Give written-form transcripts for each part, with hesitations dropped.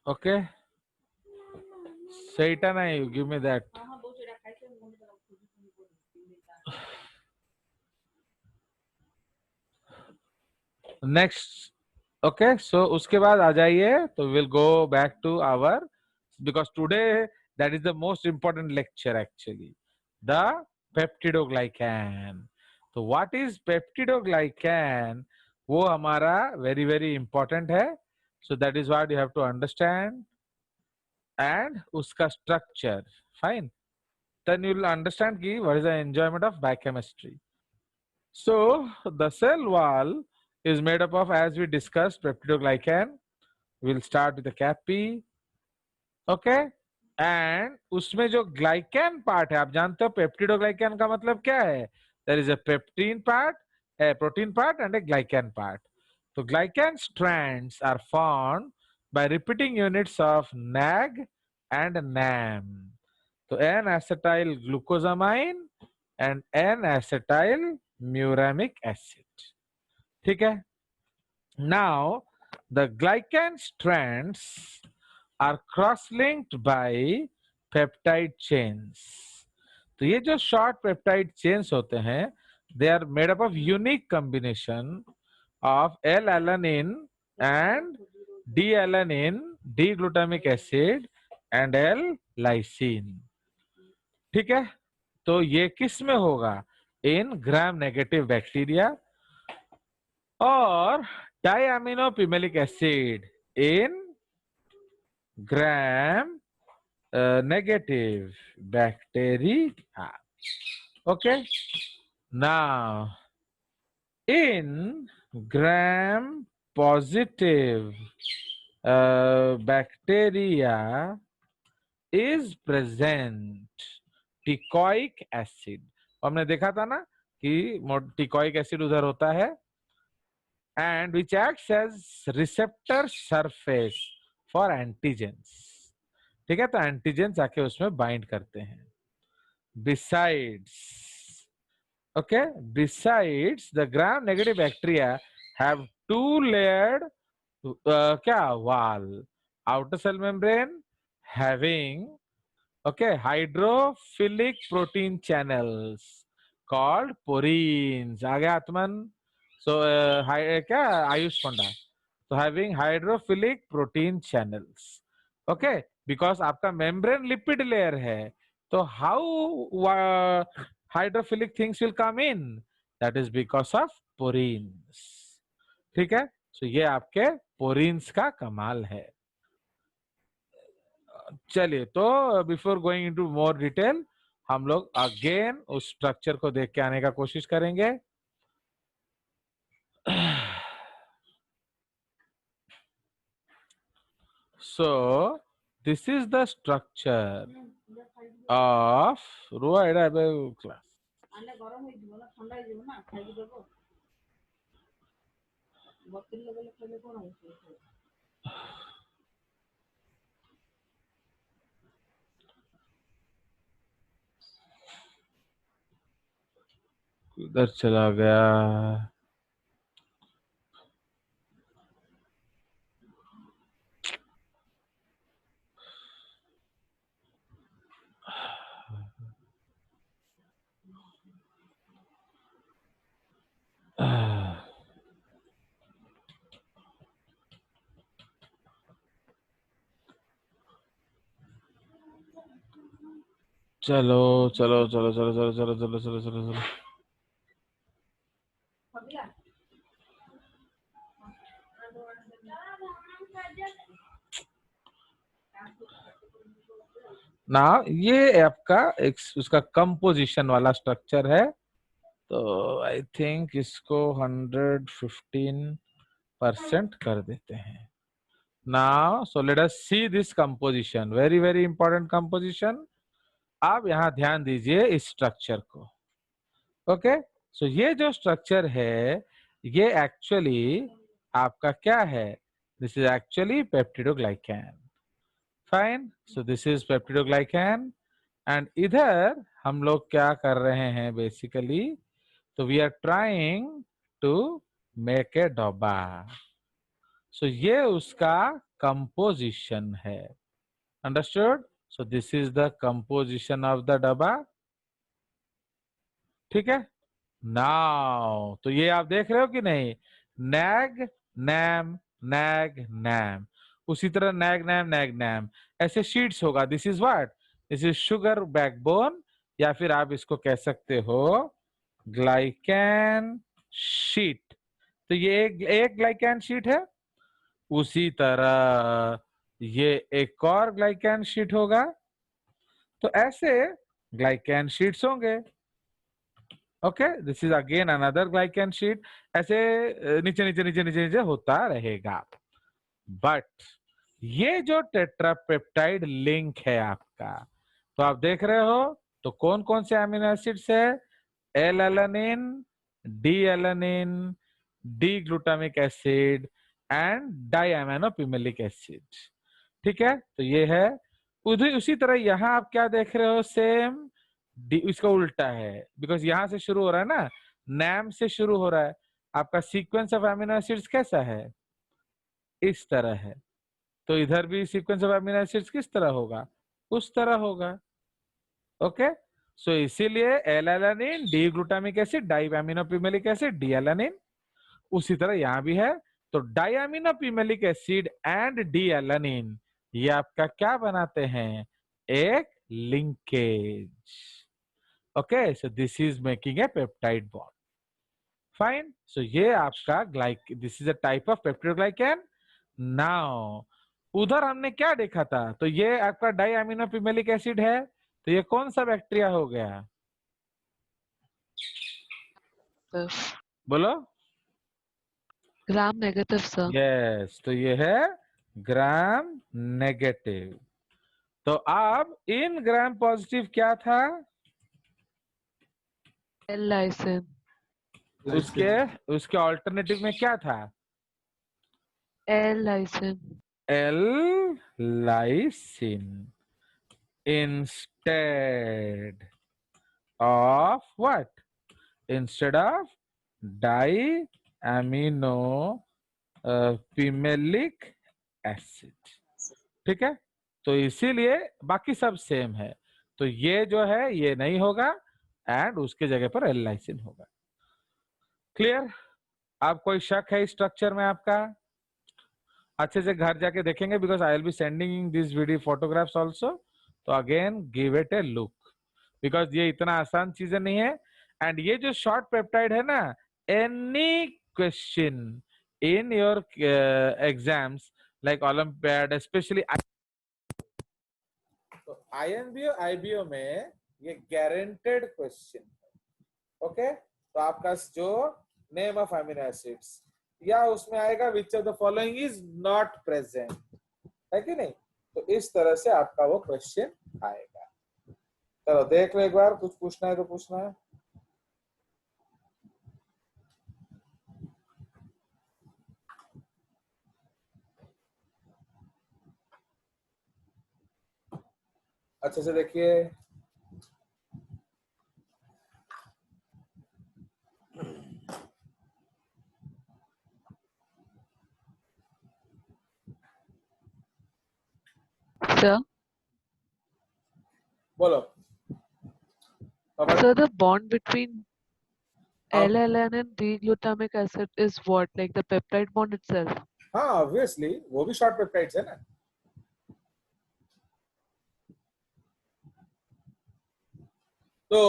Okay, Seita na, you give me that. Next, okay, so उसके बाद आ जाइए तो we'll go back to our, because today that is the most important lecture actually, the peptidoglycan. तो what is peptidoglycan, वो हमारा very very important है. So that is what you have to understand, and उसका structure. Fine, then you will understand कि what is the enjoyment of biochemistry. So the cell wall is made up of, as we discussed, peptidoglycan. We'll start with the capi. Okay, and उसमें जो glycan part है, आप जानते हो peptidoglycan का मतलब क्या है? There is a peptine part, a protein part, and a glycan part. So glycan strands are formed by repeating units of NAG and NAM. So N-acetyl glucosamine and N-acetyl muramic acid. ठीक है? Now the glycan strands are cross-linked by peptide chains. तो ये जो short peptide chains होते हैं, they are made up of unique combination of L-alanine and D-alanine, D-glutamic acid and L-lysine. ठीक है? तो ये किस में होगा? इन ग्राम नेगेटिव बैक्टीरिया, और diaminopimelic acid in gram negative bacteria. Okay, now in gram positive bacteria is present teichoic acid. हमने देखा था ना कि टिकॉइक एसिड उधर होता है, and which acts as receptor surface for antigens. ठीक है, तो एंटीजेंस आके उसमें बाइंड करते हैं. Besides, okay, besides the gram negative bacteria have two layered क्या wall, outer cell membrane having, okay, hydrophilic protein channels called porins. आ गया आत्मन? So क्या आयुष पंडा? So having hydrophilic protein channels. Okay, because आपका membrane lipid layer है, तो how hydrophilic things will come in? That is because of porins. ठीक है, so ये आपके porins का कमाल है. चलिए, तो before going into more detail, हम लोग अगेन उस स्ट्रक्चर को देख के आने का कोशिश करेंगे. So this is the structure of class. इधर चला गया. चलो चलो चलो चलो चलो चलो चलो चलो चलो चलो. ना ये आपका एक उसका कंपोजिशन वाला स्ट्रक्चर है, तो आई थिंक इसको 115% कर देते हैं. Now, so let us see this composition. Very very important composition. आप यहाँ ध्यान दीजिए इस स्ट्रक्चर को. ओके, सो ये जो स्ट्रक्चर है, ये एक्चुअली आपका क्या है? This is actually peptidoglycan. Fine, so this is peptidoglycan, and इधर हम लोग क्या कर रहे हैं बेसिकली? तो we are trying to make a डब्बा. सो ये उसका कंपोजिशन है. Understood? So this is the composition of the डब्बा. ठीक है. नाउ तो ये आप देख रहे हो कि नहीं, नैग नैम नैग नैम, उसी तरह नैग नैम नैग नैम ऐसे शीट्स होगा. This is what, this is sugar backbone, या फिर आप इसको कह सकते हो ग्लाइकैन शीट. तो ये एक ग्लाइकैन शीट है. उसी तरह ये एक और ग्लाइकैन शीट होगा. तो ऐसे ग्लाइकैन शीट्स होंगे. Okay, this is again another glycan sheet. ऐसे नीचे नीचे नीचे नीचे नीचे होता रहेगा. बट ये जो टेट्रापेप्टाइड लिंक है आपका, तो आप देख रहे हो, तो कौन कौन से अमीनो एसिड्स है, L alanine, D alanine, D glutamic acid and diaminopimelic acid. ठीक है. तो ये है. उसी तरह यहां आप क्या देख रहे हो, सेम इसका उल्टा है, बिकॉज यहां से शुरू हो रहा है ना, नैम से शुरू हो रहा है. आपका सीक्वेंस ऑफ अमीनो एसिड्स कैसा है, इस तरह है. तो इधर भी सीक्वेंस ऑफ अमीनो एसिड्स किस तरह होगा, उस तरह होगा. ओके. सो इसीलिए L alanine, D glutamic acid, diaminopimelic acid, D alanine. उसी तरह यहां भी है. तो diaminopimelic acid and D alanine, ये आपका क्या बनाते हैं, एक linkage. Okay. So this is making a peptide bond. Fine. So ये आपका this is a type of peptidoglycan. Now उधर हमने क्या देखा था, तो ये आपका डाई अमीनो पिमेलिक एसिड है. तो ये कौन सा बैक्टीरिया हो गया, बोलो. Gram negative sir. यस. तो ये है ग्राम नेगेटिव. तो अब इन ग्राम पॉजिटिव क्या था, एल लाइसिन. उसके उसके ऑल्टरनेटिव में क्या था, L lysine. L lysine, instead of what, instead of diamino pimelic acid. ठीक है. तो इसीलिए बाकी सब सेम है. तो ये जो है ये नहीं होगा, एंड उसके जगह पर एल लाइसिन होगा. क्लियर? आप कोई शक है स्ट्रक्चर में आपका, अच्छे से घर जाके देखेंगे, because I will be sending this video photographs also. तो again give it a look, because ये इतना आसान चीजें नहीं है. एंड ये जो शॉर्ट पेप्टाइड है ना, any question in your exams like olympiad specially, तो आईएनबीओ आईबीओ में ये गारंटेड क्वेश्चन. ओके. तो आपका जो नेम ऑफ अमीनो एसिड्स, या उसमें आएगा which of the following is not present, है कि नहीं. तो इस तरह से आपका वो क्वेश्चन आएगा. चलो देख लो एक बार, कुछ पूछना है तो पूछना है. अच्छे से देखिए. Sir, बोलो. so the bond between अब L-alanine and D-glutamic acid is what? Like the peptide bond itself? हाँ, ऑब्वियसली वो भी शॉर्ट पेप्टाइड्स है ना. तो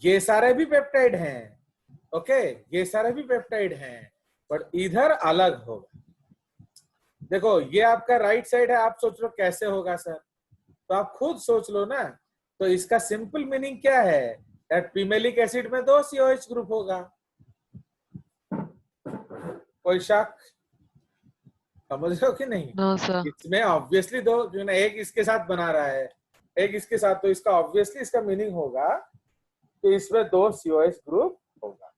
ये सारे भी पेप्टाइड हैं. ओके. ये सारे भी पेप्टाइड हैं, बट इधर अलग होगा. देखो ये आपका राइट साइड है, आप सोच लो कैसे होगा सर, तो आप खुद सोच लो ना. तो इसका सिंपल मीनिंग क्या है, दैट पिमेलिक एसिड में 2 COH ग्रुप होगा. कोई शक, समझ रहे हो कि नहीं. No, sir. इसमें ऑब्वियसली दो, जो ना एक इसके साथ बना रहा है, एक इसके साथ, तो इसका ऑब्वियसली इसका मीनिंग होगा कि इसमें 2 COH ग्रुप होगा.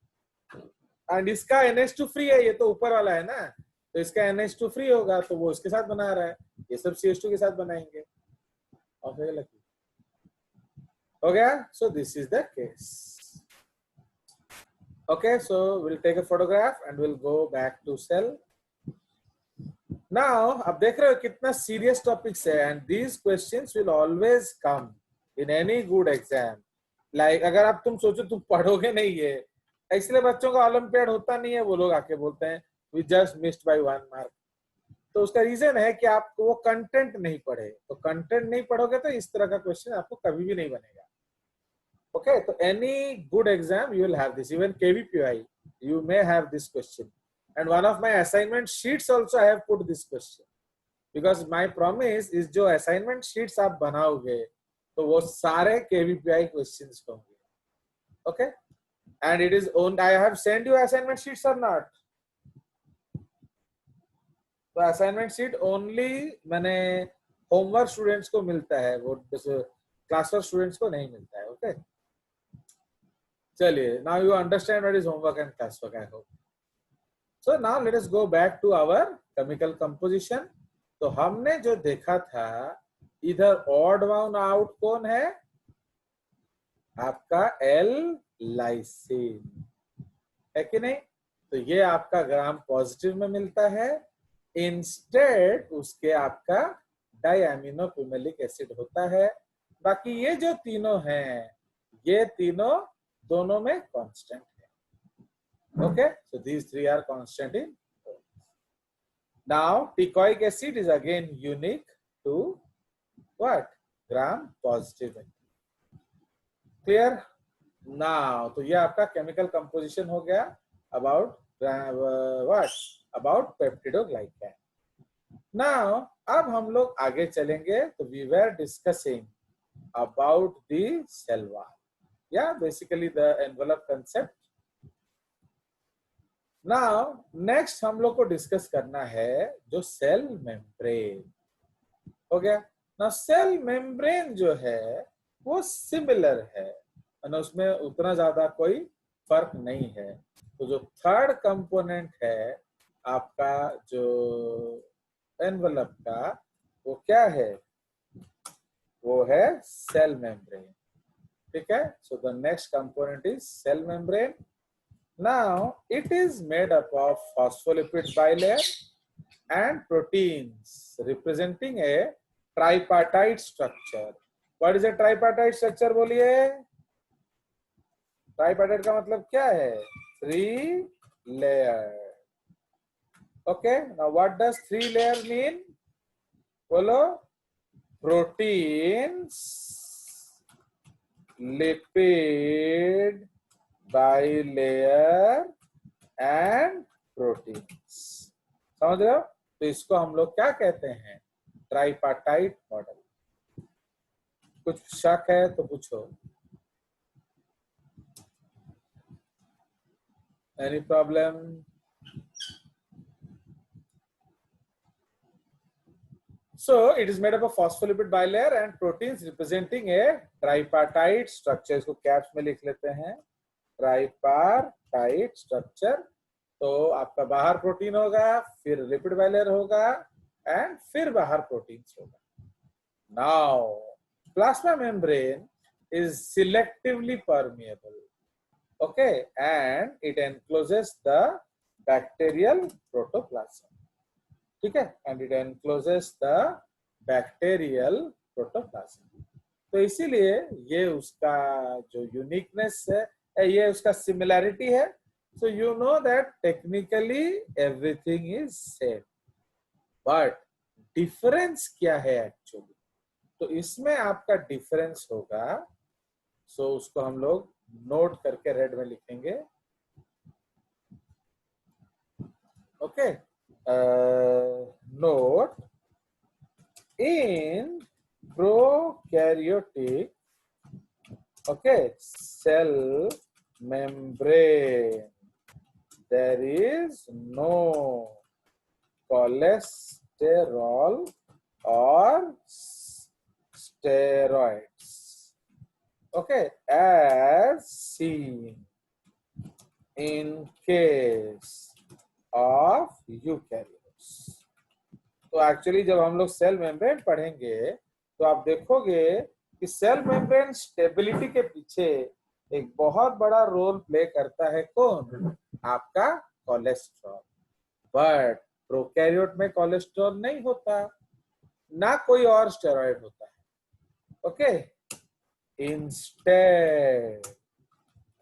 एंड इसका NH2 फ्री है, ये तो ऊपर वाला है ना, तो इसका NH2 फ्री होगा, तो वो इसके साथ बना रहा है, ये सब CH2 के साथ बनाएंगे. और फिर लकी हो गया. सो this is the case. Okay, so we'll take a photograph and we'll go back to cell. Now अब देख रहे हो कितना सीरियस टॉपिक्स है, and these questions will always come in any good exam. Like अगर आप तुम सोचो तुम पढ़ोगे नहीं है, इसलिए बच्चों का ओलंपियाड होता नहीं है, वो लोग आके बोलते हैं we just missed by 1 mark. तो उसका रीजन है कि आप वो कंटेंट नहीं पढ़े, तो कंटेंट नहीं पढ़ोगे तो इस तरह का क्वेश्चन आपको कभी भी नहीं बनेगा। ओके, तो any good exam you will have this, even KVPY you may have this question, and one of my assignment sheets also I have put this question, because my promise is जो assignment sheets आप बनाओगे तो वो सारे KVPI questions होंगे। okay, and it is on, I have sent you assignment sheets or not? तो assignment sheet only मैंने homework students को मिलता है, वो classwork students को नहीं मिलता है। okay, चलिए, now you understand what is homework and classwork, I hope. So now let us go back to our chemical composition. तो हमने जो देखा था, इधर odd wound out कौन है? आपका L लाइसिन है कि नहीं? तो ये आपका ग्राम पॉजिटिव में मिलता है, इंस्टेड उसके आपका डाइअमीनो पुमेलिक एसिड होता है। बाकी ये जो तीनों हैं, ये तीनों दोनों में कांस्टेंट है। Okay, so these three are constant in both. Now teichoic acid is again unique to what? gram positive. Clear? Now तो ये आपका केमिकल कंपोजिशन हो गया about what? About peptidoglycan. Now अब हम लोग आगे चलेंगे, तो we were discussing about the cell wall. Yeah, basically the envelope concept. Now next हम लोग को डिस्कस करना है जो सेल मेम्ब्रेन हो गया। ना सेल मेम्ब्रेन जो है वो सिमिलर है, ना उसमें उतना ज्यादा कोई फर्क नहीं है। तो जो थर्ड कंपोनेंट है आपका जो एनवेलप का, वो क्या है? वो है सेल मेम्ब्रेन। ठीक है, so the next component is cell membrane. Now it is made up of phospholipid bilayer and proteins representing a tripartite structure. What is a tripartite structure? बोलिए, tripartite का मतलब क्या है? 3 layer. Okay, now what does 3 layer mean? बोलो, proteins, lipid bilayer and proteins। समझ रहे हो? तो इसको हम लोग क्या कहते हैं? Tripartite model. कुछ शक है तो पूछो। Any problem? So it is made up of phospholipid bilayer and proteins representing a tripartite structure। इसको कैप्स में लिख लेते हैं, ट्राइपार्टाइट स्ट्रक्चर। तो आपका बाहर प्रोटीन होगा, फिर लिपिड बाइलेयर होगा, एंड फिर बाहर प्रोटीन्स होगा। Now plasma membrane is selectively permeable, okay, and it encloses the bacterial protoplasm। ठीक है, and it encloses the bacterial protoplasm। तो इसीलिए ये उसका जो यूनिकनेस है, ये उसका सिमिलैरिटी है। so you know that technically everything is same, but difference क्या है एक्चुअली? तो इसमें आपका डिफरेंस होगा, सो उसको हम लोग नोट करके रेड में लिखेंगे। Okay, note in prokaryotic, okay, cell membrane there is no cholesterol or steroids, okay, as seen in case of eukaryotes. तो एक्चुअली जब हम लोग सेल मेम्ब्रेन पढ़ेंगे तो आप देखोगे कि सेल मेम्ब्रेन स्टेबिलिटी के पीछे एक बहुत बड़ा रोल प्ले करता है कौन? आपका कोलेस्ट्रॉल। बट प्रोकैरियोट में कोलेस्ट्रॉल नहीं होता, ना कोई और स्टेरॉइड होता है. Okay, instead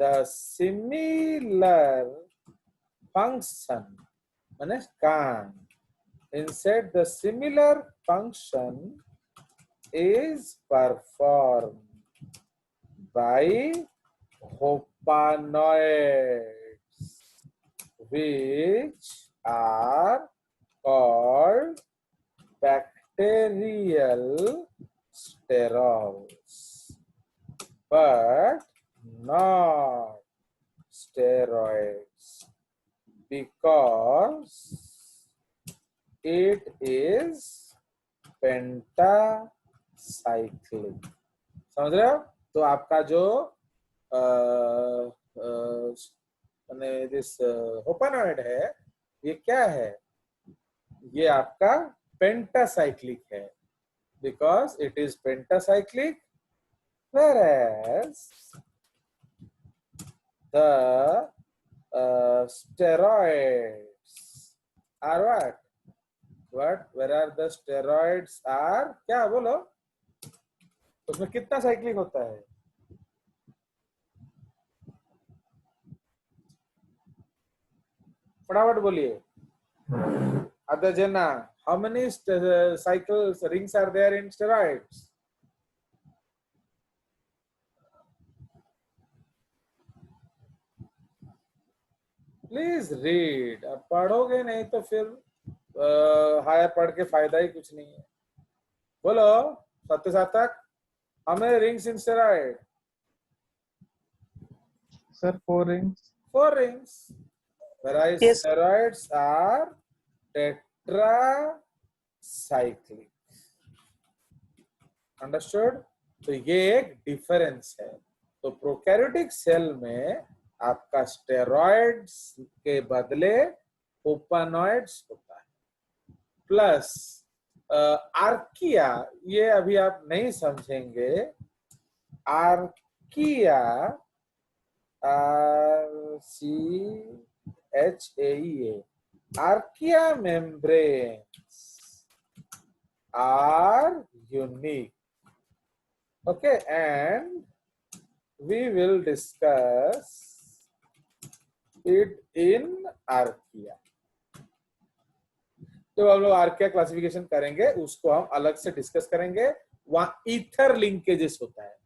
the similar function माने काम, instead the similar function is performed by hopanoids, which are called bacterial sterols, but not steroids, because it is pentacyclic. समझ रहे हो? तो आपका जो दिस होपानॉइड है, ये क्या है? ये आपका पेंटासाइक्लिक है, because it is pentacyclic, whereas the steroids are what? Whereas the steroids are क्या बोलो? उसमें कितना साइक्लिक होता है? फटाफट बोलिए. Other Jenna, how many cycles rings are there in steroids? Please read. अब पढ़ोगे नहीं तो फिर हायर पढ़ के फायदा ही कुछ नहीं है. बोलो सत्य सार्थक, how many rings in steroid? Sir, 4 rings. 4 rings. Whereas Yes. steroids are tetracyclic. Understood? तो ये एक डिफरेंस है. तो प्रोकैरियोटिक सेल में आपका स्टेरॉइड्स के बदले होपानॉइड्स होता है. प्लस आर्किया, ये अभी आप नहीं समझेंगे. Archaea RCHAEA, archaea membranes are unique. Okay, and we will discuss it in archaea. तो हम लोग आर्किया क्लासिफिकेशन करेंगे, उसको हम अलग से डिस्कस करेंगे. वहां ईथर लिंकेजेस होता है.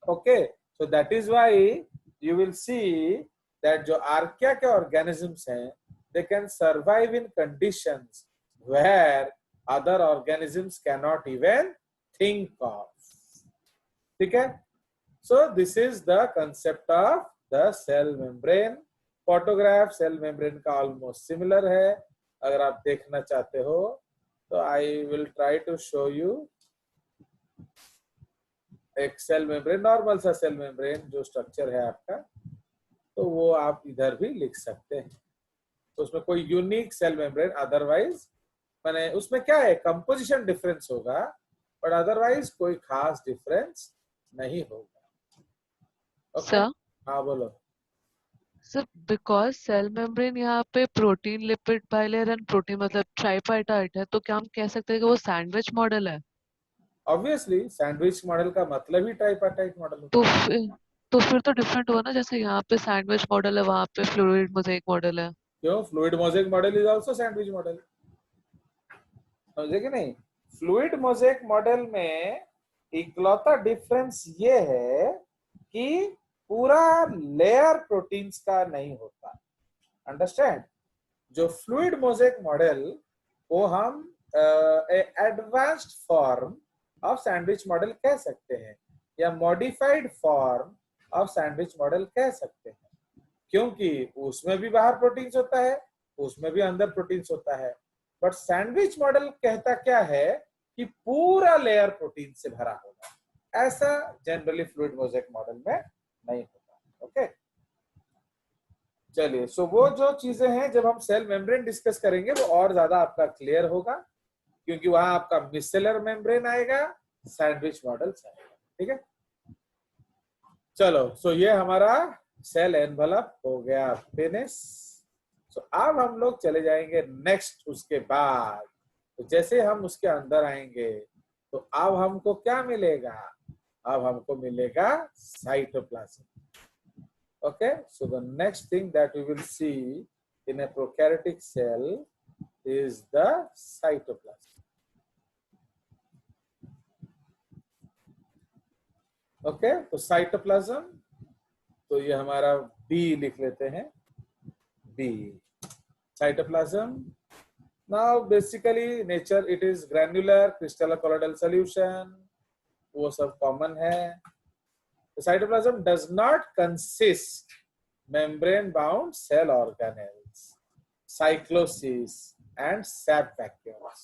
Okay, so that is why you will see that जो आर्किया के organisms हैं, they can survive in conditions where other organisms cannot even think of. ठीक है? So this is the concept of the cell membrane. Photograph cell membrane का almost similar है. अगर आप देखना चाहते हो तो I will try to show you एक सेल मेम्ब्रेन, नॉर्मल सा सेल मेम्ब्रेन जो स्ट्रक्चर है आपका, तो वो आप इधर भी लिख सकते हैं. तो उसमें कोई यूनिक सेल मेम्ब्रेन अदरवाइज, माने उसमें क्या है, कंपोजिशन डिफरेंस होगा, बट अदरवाइज कोई खास डिफरेंस नहीं होगा. ओके, सर हाँ बोलो. सर बिकॉज सेल मेम्ब्रेन यहाँ पे protein, lipid, bilayer and protein मतलब ट्राइपार्टाइट है, तो क्या हम कह सकते हैं कि वो सैंडविच मॉडल है? ऑब्वियसली सैंडविच मॉडल का मतलब ही ट्राइपार्टाइट मॉडल होता तो है. फिर तो डिफरेंट हुआ ना, जैसे यहाँ पे सैंडविच मॉडल है, वहाँ पे फ्लूइड मोज़ेक मॉडल है. क्यों? Fluid mosaic model is also sandwich model. समझे कि नहीं? फ्लूइड मोज़ेक मॉडल में इकलौता डिफरेंस ये है कि पूरा लेयर प्रोटीन्स का नहीं होता. अंडरस्टैंड? जो फ्लूइड मोज़ेक मॉडल वो हम advanced form of sandwich model कह सकते हैं, या modified form of sandwich model कह सकते हैं, क्योंकि उसमें भी बाहर प्रोटीन्स होता है, उसमें भी अंदर प्रोटीन्स होता है. बट सैंडविच मॉडल कहता क्या है कि पूरा लेयर प्रोटीन से भरा होगा. ऐसा जनरली फ्लूइड मोज़ेक मॉडल में नहीं होता. ओके, चलिए. सो वो जो चीजें हैं जब हम सेल मेम्ब्रेन डिस्कस करेंगे वो और ज्यादा आपका क्लियर होगा, क्योंकि वहां आपका मिसेलर मेम्ब्रेन आएगा, सैंडविच मॉडल्स आएगा. ठीक है, चलो. सो ये हमारा सेल एनवलप हो गया फिनिश. तो अब हम लोग चले जाएंगे नेक्स्ट उसके बाद। तो जैसे हम उसके अंदर आएंगे तो अब हमको क्या मिलेगा? अब हमको मिलेगा cytoplasm. Okay, so the next thing that we will see in a prokaryotic cell is the cytoplasm. Okay, तो साइटोप्लाज्म, तो ये हमारा बी लिख लेते हैं, B cytoplasm. Now basically nature it is granular crystalline colloidal solution, वो सब common है। The cytoplasm does not consist membrane bound cell organelles, cyclosis and sap vacuoles।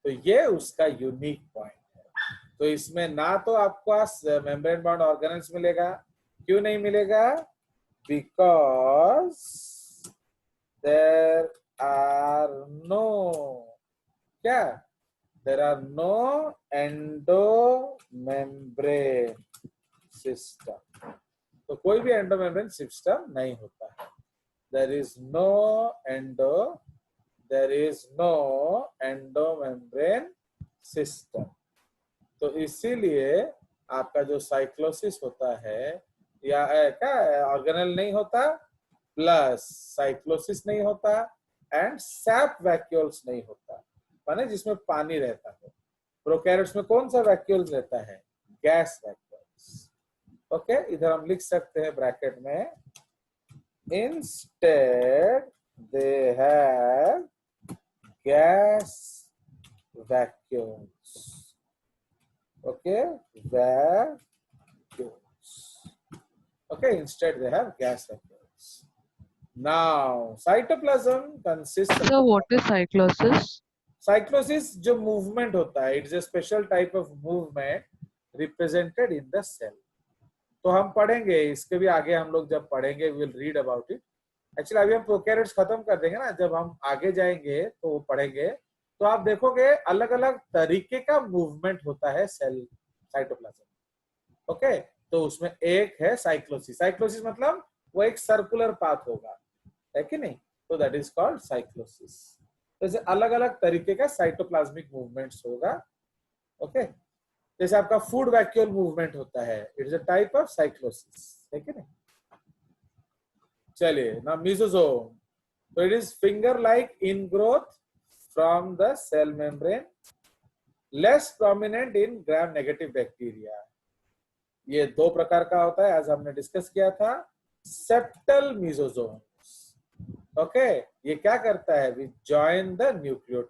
तो ये उसका यूनिक पॉइंट है। तो इसमें ना तो आपको मेम्ब्रेन बाउंड ऑर्गेनेल्स मिलेगा। क्यों नहीं मिलेगा? बिकॉज देयर आर नो, क्या? There are no endomembrane system. तो कोई भी एंडो मेम्ब्रेन सिस्टम नहीं होता है। There is no endomembrane system. तो इसीलिए आपका जो साइक्लोसिस होता है या क्या ऑर्गेनेल नहीं होता, प्लस साइक्लोसिस नहीं होता एंड सैप वैक्यूल्स नहीं होता, माने जिसमें पानी रहता है। प्रोकैरियोट्स में कौन सा वैक्यूल्स रहता है? Gas vacuoles. ओके, इधर हम लिख सकते हैं ब्रैकेट में, instead they have gas vacuoles. Okay, vacuums. Okay, instead they have gas vacuums. Now cytoplasm consists So of what is cyclosis? cyclosis, जो movement होता है, it's a special type of movement represented in the cell। तो हम पढ़ेंगे इसके भी आगे, हम लोग जब पढ़ेंगे we will read about it। Actually अभी हम प्रोकैरियोट्स खत्म कर देंगे ना, जब हम आगे जाएंगे तो वो पढ़ेंगे, तो आप देखोगे अलग अलग तरीके का मूवमेंट होता है सेल साइटोप्लाज्म। ओके, तो उसमें एक है साइक्लोसिस। साइक्लोसिस मतलब वो एक सर्कुलर पाथ होगा, है कि नहीं? तो दैट इज कॉल्ड साइक्लोसिस। जैसे अलग अलग तरीके का साइटोप्लाज्मिक मूवमेंट्स होगा। ओके, जैसे आपका फूड वैक्यूल मूवमेंट होता है, it is a type of cyclosis, है कि नहीं? चलिए ना, मेसोसोम, तो it is finger like in growth from the cell membrane, less prominent in gram negative bacteria। ये दो प्रकार का होता है, आज हमने डिस्कस किया था। सेप्टल मेसोसोम्स। ओके, ये क्या करता है? We join the nucleoid,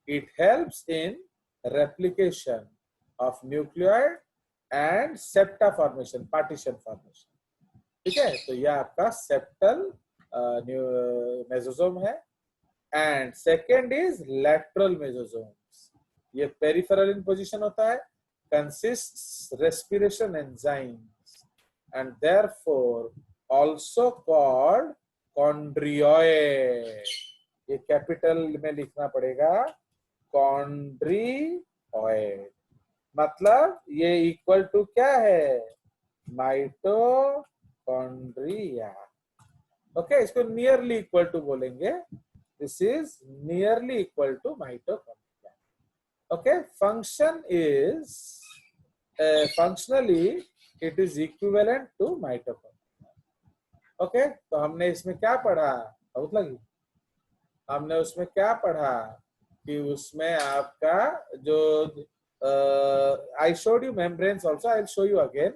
it helps in replication of nucleoid and septa formation, partition formation. ठीक है, तो ये आपका सेप्टल मेसोसोम है। And second is lateral mesosomes. ये पेरिफेरल इन पोजीशन होता है, consists respiration enzymes and therefore also called chondrioid। ये कैपिटल में लिखना पड़ेगा, chondrioid। मतलब ये इक्वल टू क्या है? माइटोकॉन्ड्रिया। ओके, इसको नियरली इक्वल टू बोलेंगे। This is nearly equal to mitochondria। Okay, function is functionally it is equivalent to mitochondria। Okay, तो हमने इसमें क्या पढ़ा? बहुत लगी, हमने उसमें क्या पढ़ा कि उसमें आपका जो I showed you membranes also, I'll show you again,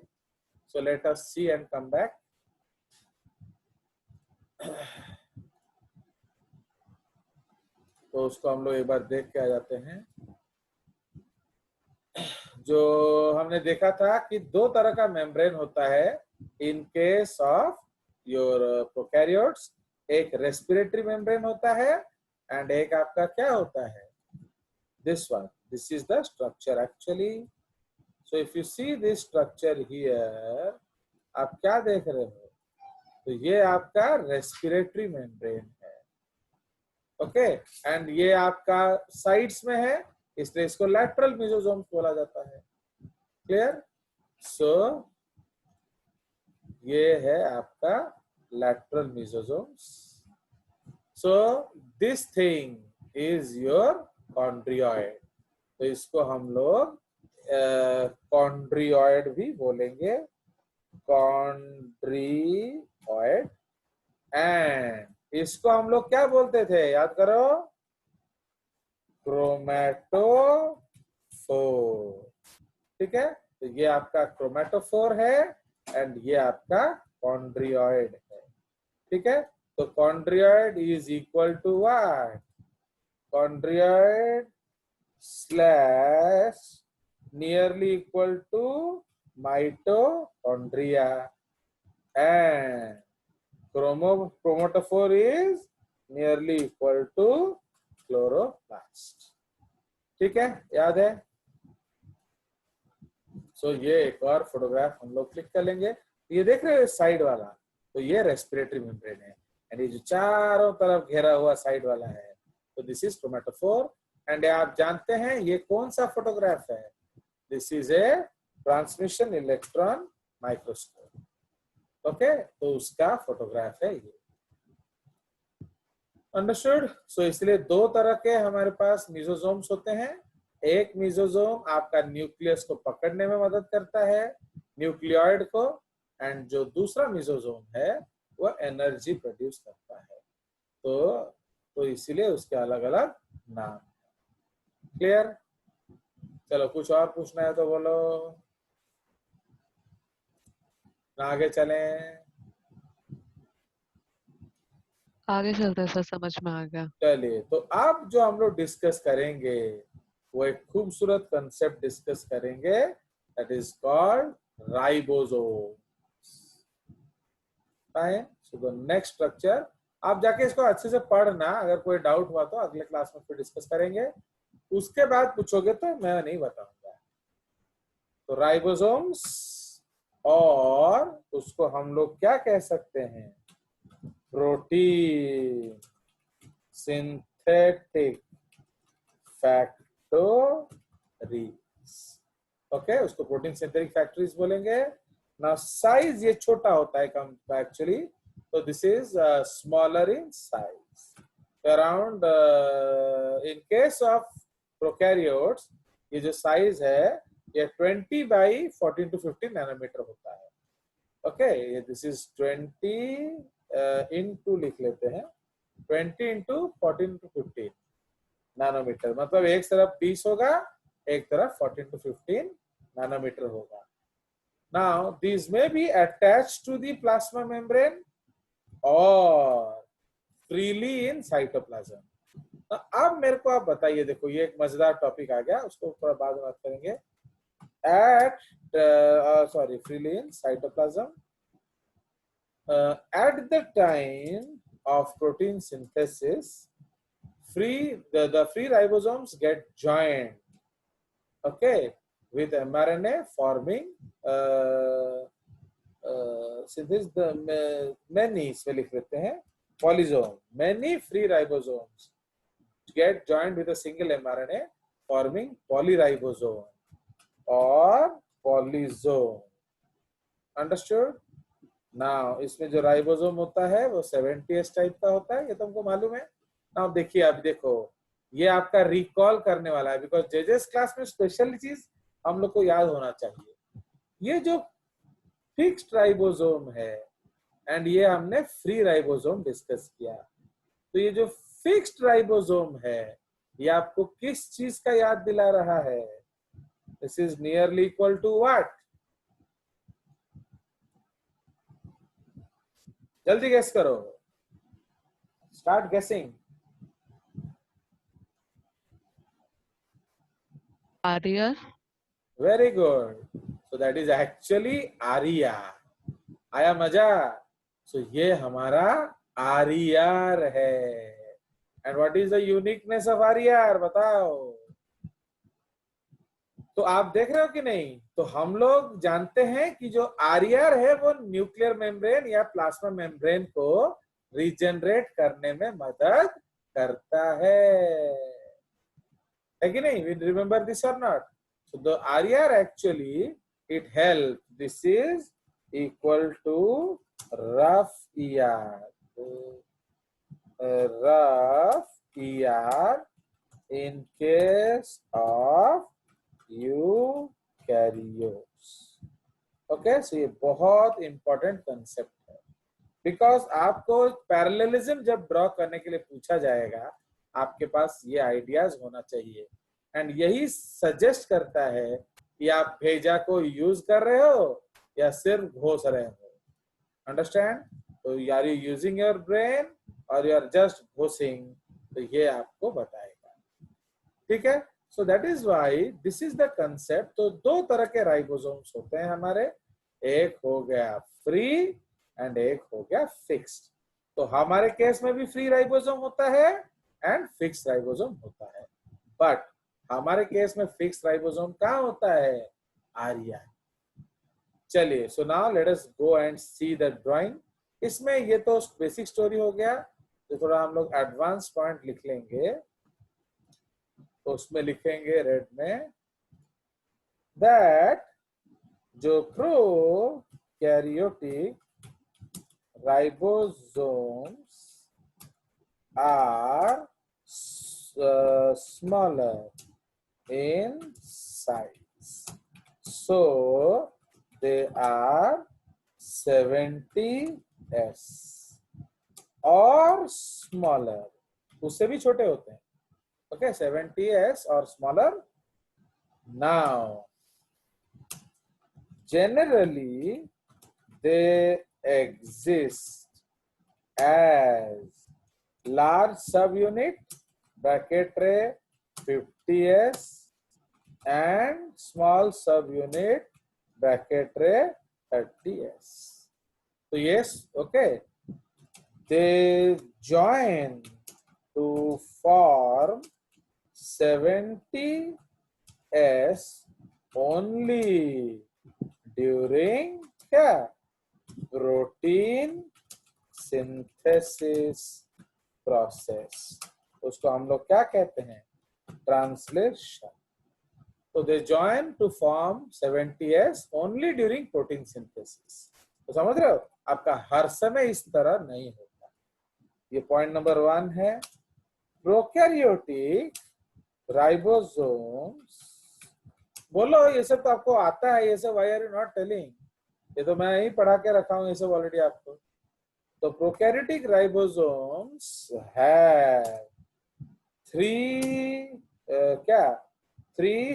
so let us see and come back। तो उसको हम लोग एक बार देख के आ जाते हैं। जो हमने देखा था कि दो तरह का मेम्ब्रेन होता है in case of your prokaryotes. एक रेस्पिरेटरी मेम्ब्रेन होता है एंड एक आपका क्या होता है? This one, this is the structure actually. So if you see this structure here, आप क्या देख रहे हो? तो ये आपका रेस्पिरेटरी मेम्ब्रेन है। ओके, एंड ये आपका साइड्स में है, इसलिए इसको लैटरल मेसोसोम्स बोला जाता है। क्लियर? सो ये है आपका lateral mesosomes. So this thing is your chondrioid. तो इसको हम लोग कॉन्ड्रियोइड भी बोलेंगे, कॉन्ड्रियोइड। एंड इसको हम लोग क्या बोलते थे, याद करो, क्रोमैटोफोर। ठीक है, तो ये आपका क्रोमैटोफोर है एंड ये आपका कॉन्ड्रियोइड है। ठीक है, तो chondrioid is equal to what, chondrioid slash nearly equal to mitochondria and chromatophore is nearly equal to chloroplast. ठीक है, याद है। सो ये एक और फोटोग्राफ हम लोग क्लिक कर लेंगे। ये देख रहे हो साइड वाला, तो ये रेस्पिरेटरी मेम्ब्रेन है एंड ये जो चारों तरफ घेरा हुआ साइड वाला है, तो दिस इज क्रोमैटोफोर। एंड आप जानते हैं ये कौन सा फोटोग्राफ है, this is a transmission electron microscope. Okay, तो उसका फोटोग्राफ है ये। अंडरस्टूड। सो इसलिए दो तरह के हमारे पास मीजोजोम्स होते हैं। एक मीजोजोम आपका न्यूक्लियस को पकड़ने में मदद करता है, न्यूक्लियोइड को, एंड जो दूसरा मीजोजोम है वो एनर्जी प्रोड्यूस करता है। तो इसीलिए उसके अलग अलग नाम। क्लियर? चलो कुछ और पूछना है तो बोलो, आगे चलें। आगे चलते हैं सर, समझ में आ गया। चलिए, तो अब जो हम लोग डिस्कस करेंगे वो एक खूबसूरत कंसेप्ट डिस्कस करेंगे, that is called ribosome. So the next structure, आप जाके इसको अच्छे से पढ़ना, अगर कोई डाउट हुआ तो अगले क्लास में फिर डिस्कस करेंगे। उसके बाद पूछोगे तो मैं नहीं बताऊंगा। तो राइबोसोम्स, और उसको हम लोग क्या कह सकते हैं, प्रोटीन सिंथेटिक फैक्टरीज। ओके, उसको प्रोटीन सिंथेटिक फैक्टरीज बोलेंगे ना। साइज ये छोटा होता है कम एक्चुअली, तो this is smaller in size, around in case of prokaryotes ये जो साइज है ये 20 बाई 14 to 15 नैनोमीटर होता है। ओके, ये दिस इज 20 इनटू लिख लेते हैं, 20 into 14 to 15 नैनोमीटर, मतलब एक तरफ 20 होगा, एक तरफ 14 to 15 नैनोमीटर होगा। Now these may be attached to the plasma membrane or freely in cytoplasm. अब मेरे को आप बताइए, देखो ये एक मजेदार टॉपिक आ गया, उसको थोड़ा बाद में बात करेंगे। freely in cytoplasm. At the time of protein synthesis, the free ribosomes get joined, okay, with mRNA forming synthesis the many, इसमें लिख लेते हैं polysome, many free ribosomes get joined with a single mRNA forming polyribosome or polysome. Understood? Now इसमें जो ribosome होता है वो 70S type का होता है, ये तुमको मालूम है। नाउ देखिए, आप देखो ये आपका रिकॉल करने वाला है, बिकॉज जेजेस क्लास में स्पेशल चीज हम लोग को याद होना चाहिए। ये जो फिक्स्ड राइबोसोम है एंड ये हमने फ्री राइबोसोम डिस्कस किया, तो ये जो फिक्स्ड राइबोसोम है ये आपको किस चीज का याद दिला रहा है, this is nearly equal to what, जल्दी गेस करो, स्टार्ट गेसिंग। आर्यर। Very good, so that is actually आरिया। आया मजा? सो ये हमारा आरियार है। And what is the uniqueness of आरियार, बताओ। तो आप देख रहे हो कि नहीं? तो हम लोग जानते हैं कि जो आरियार है वो न्यूक्लियर मेम्ब्रेन या प्लाज्मा मेम्ब्रेन को रीजनरेट करने में मदद करता है कि नहीं? We remember this or not? So the RER actually it helps. This is equal to rough ER. rough ER in case of eukaryotes. Okay, so ये बहुत इंपॉर्टेंट कंसेप्ट है, बिकॉज आपको पैरेललिज्म जब ड्रॉ करने के लिए पूछा जाएगा आपके पास ये आइडियाज होना चाहिए, एंड यही सजेस्ट करता है कि आप भेजा को यूज कर रहे हो या सिर्फ घोष रहे हो. अंडरस्टैंड? तो are you using your brain और यू आर जस्ट घोसिंग, तो ये आपको बताएगा. ठीक है, so that is why this is the concept. तो दो तरह के राइबोसोम्स होते हैं हमारे, एक हो गया फ्री एंड एक हो गया फिक्स्ड. तो हमारे केस में भी फ्री राइबोसोम होता है एंड फिक्स्ड राइबोसोम होता है, बट हमारे केस में फिक्स्ड राइबोसोम कहाँ होता है? आर्या. चलिए, so now let us go and see the drawing. इसमें ये तो बेसिक स्टोरी हो गया, तो थोड़ा हम लोग एडवांस पॉइंट लिख लेंगे. तो उसमें लिखेंगे रेड में दैट जो prokaryotic ribosomes are smaller in size, so they are 70s or smaller. उससे भी छोटे होते हैं. Okay, 70s or smaller. Now, generally they exist as large subunit bracket ray 50s and small subunit bracket ray 30s. So yes, okay, they join to form 70s only during protein synthesis process. उसको हम लोग क्या कहते हैं? Translation. तो they join to form 70s only during protein synthesis. तो समझ रहे हो, आपका हर समय इस तरह नहीं होता. ये पॉइंट नंबर 1 है. प्रोकैरियोटिक राइबोसोम्स, बोलो ये सब तो आपको आता है, ये सब why are you not telling? ये तो मैं ही पढ़ा के रखा हूं ये सब ऑलरेडी आपको. तो प्रोकैरियोटिक राइबोसोम्स है 3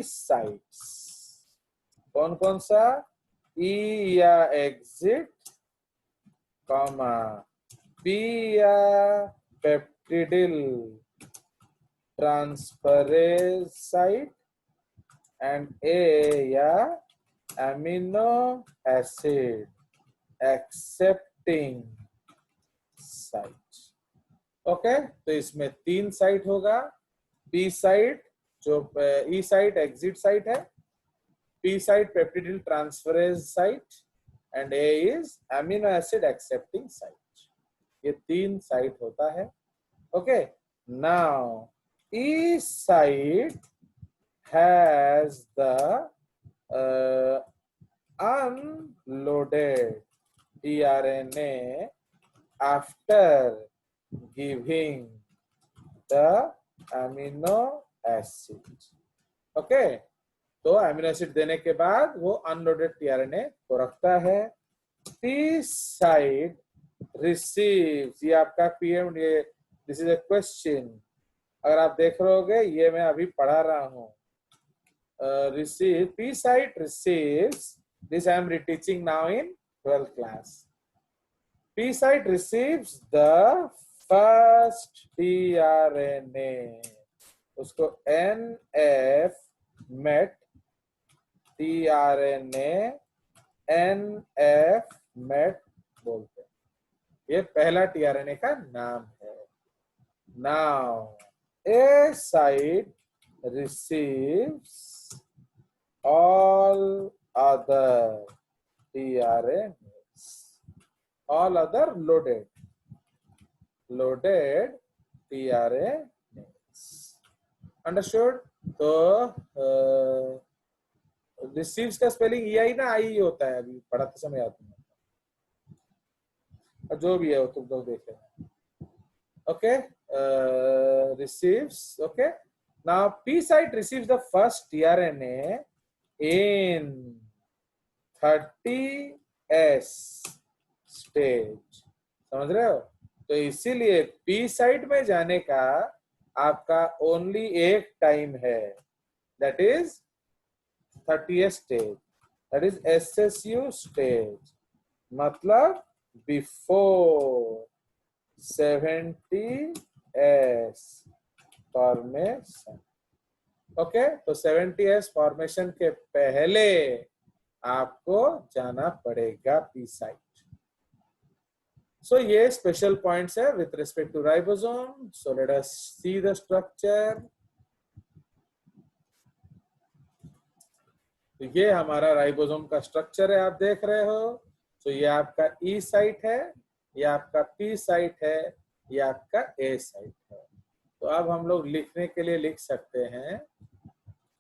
साइट्स. कौन कौन सा? ई या एग्जिट, कॉमा पी या peptidyl transferase site and A या amino acid accepting site. Okay, तो इसमें 3 साइट होगा. पी साइट जो ई साइट एग्जिट साइट है, P site peptidyl transferase site and A is amino acid accepting site. ये 3 site होता है. Okay, now E site has the unloaded tRNA after giving the amino acid. Okay, तो amino acid देने के बाद वो unloaded tRNA को रखता है. पी साइड रिसीव्स, ये आपका पीएम, ये दिस इज अ क्वेश्चन. अगर आप देख रहे होगे, ये मैं अभी पढ़ा रहा हूँ. Receive, P site receives, this I am reteaching now in 12th class. P site receives the first tRNA, उसको NF met tRNA NF met बोलते हैं. ये पहला tRNA का नाम है. Now A site receives all other tRNAs, all other loaded tRNAs. Understood? तो receives का स्पेलिंग ई आई ना आई होता है, अभी पढ़ाते समय याद नहीं, जो भी है वो तुम लोग देख लेना. Okay, receives. Okay, now P site receives the first tRNA in 30s stage, समझ रहे हो? तो इसीलिए P साइट में जाने का आपका ओनली एक टाइम है, that is 30th stage, that is SSU stage, मतलब बिफोर 70s फॉर्मेशन। ओके, तो 70s फॉर्मेशन के पहले आपको जाना पड़ेगा पी साइट। सो ये स्पेशल पॉइंट्स है with respect to ribosome. So let us see the structure. तो ये हमारा राइबोसोम का स्ट्रक्चर है, आप देख रहे हो। तो ये आपका ई साइट है, ये आपका पी साइट है, ये आपका ए साइट है। तो अब हम लोग लिखने के लिए लिख सकते हैं,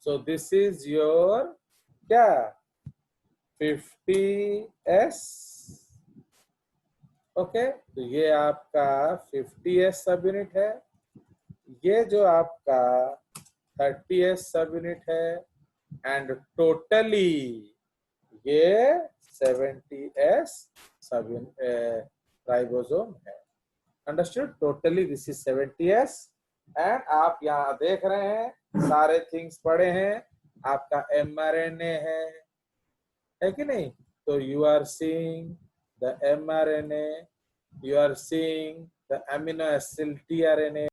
सो दिस इज योर क्या 50s। ओके, तो ये आपका 50s सब यूनिट है, ये जो आपका 30s सब यूनिट है, एंड टोटली ये 70s सब राइबोसोम है। Understood? Totally this is 70s। And आप यहाँ देख रहे हैं सारे थिंग्स पड़े हैं, आपका mRNA है कि नहीं? तो you are seeing the mRNA, you are seeing the amino acyl tRNA,